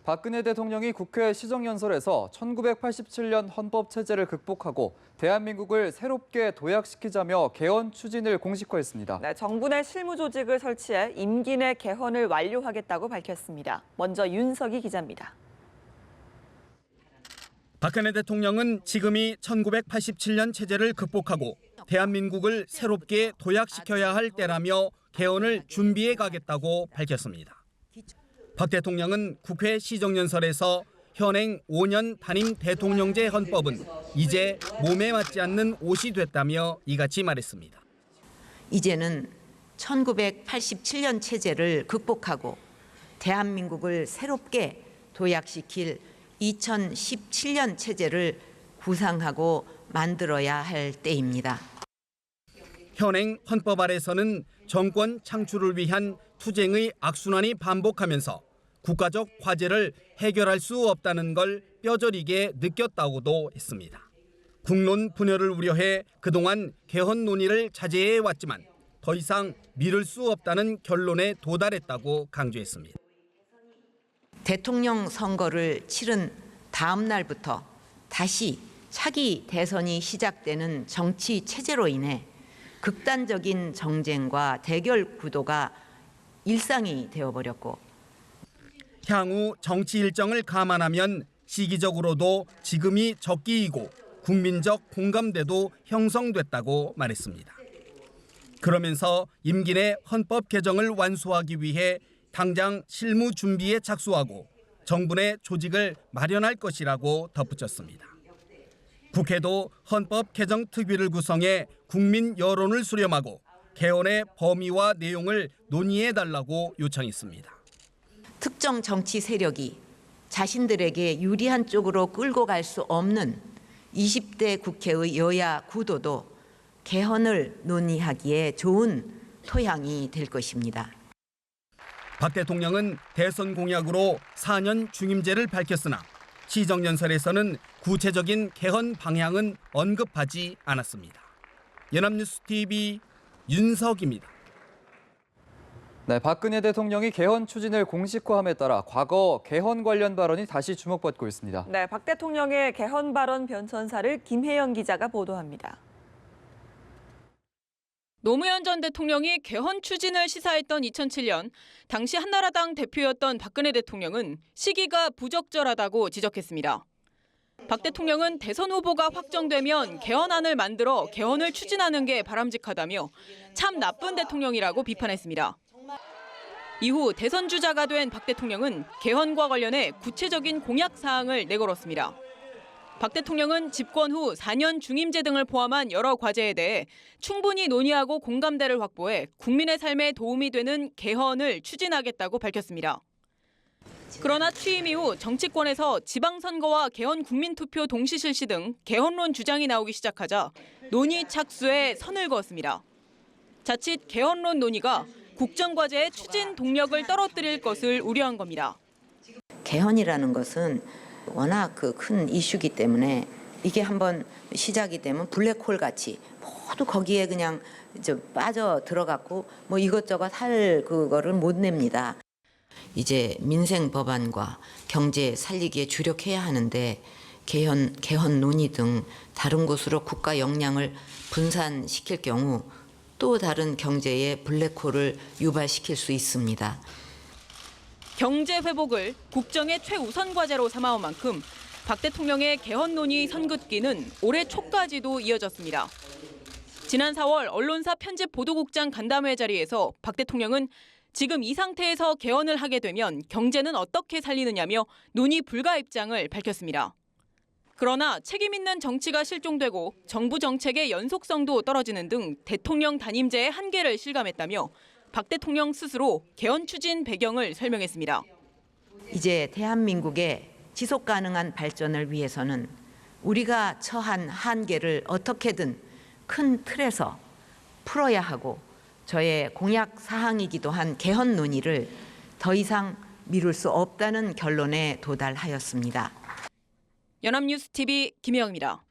박근혜 대통령이 국회 시정연설에서 1987년 헌법체제를 극복하고 대한민국을 새롭게 도약시키자며 개헌 추진을 공식화했습니다. 네, 정부 내 실무조직을 설치해 임기 내 개헌을 완료하겠다고 밝혔습니다. 먼저 윤석희 기자입니다. 박근혜 대통령은 지금이 1987년 체제를 극복하고 대한민국을 새롭게 도약시켜야 할 때라며 개헌을 준비해 가겠다고 밝혔습니다. 박 대통령은 국회 시정연설에서 현행 5년 단임 대통령제 헌법은 이제 몸에 맞지 않는 옷이 됐다며 이같이 말했습니다. 이제는 1987년 체제를 극복하고 대한민국을 새롭게 도약시킬 2017년 체제를 구상하고 만들어야 할 때입니다. 현행 헌법 아래서는 정권 창출을 위한 투쟁의 악순환이 반복하면서 국가적 과제를 해결할 수 없다는 걸 뼈저리게 느꼈다고도 했습니다. 국론 분열을 우려해 그동안 개헌 논의를 자제해 왔지만 더 이상 미룰 수 없다는 결론에 도달했다고 강조했습니다. 대통령 선거를 치른 다음 날부터 다시 차기 대선이 시작되는 정치 체제로 인해 극단적인 정쟁과 대결 구도가 일상이 되어버렸고 향후 정치 일정을 감안하면 시기적으로도 지금이 적기이고 국민적 공감대도 형성됐다고 말했습니다. 그러면서 임기 내 헌법 개정을 완수하기 위해 당장 실무 준비에 착수하고 정부 내 조직을 마련할 것이라고 덧붙였습니다. 국회도 헌법 개정 특위를 구성해 국민 여론을 수렴하고 개헌의 범위와 내용을 논의해달라고 요청했습니다. 특정 정치 세력이 자신들에게 유리한 쪽으로 끌고 갈 수 없는 20대 국회의 여야 구도도 개헌을 논의하기에 좋은 토양이 될 것입니다. 박 대통령은 대선 공약으로 4년 중임제를 밝혔으나 시정연설에서는 구체적인 개헌 방향은 언급하지 않았습니다. 연합뉴스 TV 윤석입니다. 네, 박근혜 대통령이 개헌 추진을 공식화함에 따라 과거 개헌 관련 발언이 다시 주목받고 있습니다. 네, 박 대통령의 개헌 발언 변천사를 김혜영 기자가 보도합니다. 노무현 전 대통령이 개헌 추진을 시사했던 2007년, 당시 한나라당 대표였던 박근혜 대통령은 시기가 부적절하다고 지적했습니다. 박 대통령은 대선 후보가 확정되면 개헌안을 만들어 개헌을 추진하는 게 바람직하다며 참 나쁜 대통령이라고 비판했습니다. 이후 대선 주자가 된 박 대통령은 개헌과 관련해 구체적인 공약 사항을 내걸었습니다. 박 대통령은 집권 후 4년 중임제 등을 포함한 여러 과제에 대해 충분히 논의하고 공감대를 확보해 국민의 삶에 도움이 되는 개헌을 추진하겠다고 밝혔습니다. 그러나 취임 이후 정치권에서 지방선거와 개헌 국민투표 동시 실시 등 개헌론 주장이 나오기 시작하자 논의 착수에 선을 그었습니다. 자칫 개헌론 논의가 국정과제의 추진 동력을 떨어뜨릴 것을 우려한 겁니다. 개헌이라는 것은 워낙 큰 이슈기 때문에 이게 한번 시작이 되면 블랙홀 같이 모두 거기에 그냥 빠져 들어갔고 뭐 이것저것 할 그거를 못 냅니다. 이제 민생 법안과 경제 살리기에 주력해야 하는데 개헌 논의 등 다른 곳으로 국가 역량을 분산시킬 경우 또 다른 경제의 블랙홀을 유발시킬 수 있습니다. 경제 회복을 국정의 최우선 과제로 삼아온 만큼 박 대통령의 개헌 논의 선긋기는 올해 초까지도 이어졌습니다. 지난 4월 언론사 편집 보도국장 간담회 자리에서 박 대통령은 지금 이 상태에서 개헌을 하게 되면 경제는 어떻게 살리느냐며 논의 불가 입장을 밝혔습니다. 그러나 책임 있는 정치가 실종되고 정부 정책의 연속성도 떨어지는 등 대통령 단임제의 한계를 실감했다며 박 대통령 스스로 개헌 추진 배경을 설명했습니다. 이제 대한민국의 지속 가능한 발전을 위해서는 우리가 처한 한계를 어떻게든 큰 틀에서 풀어야 하고 저의 공약 사항이기도 한 개헌 논의를 더 이상 미룰 수 없다는 결론에 도달하였습니다. 연합뉴스 TV 김혜영입니다.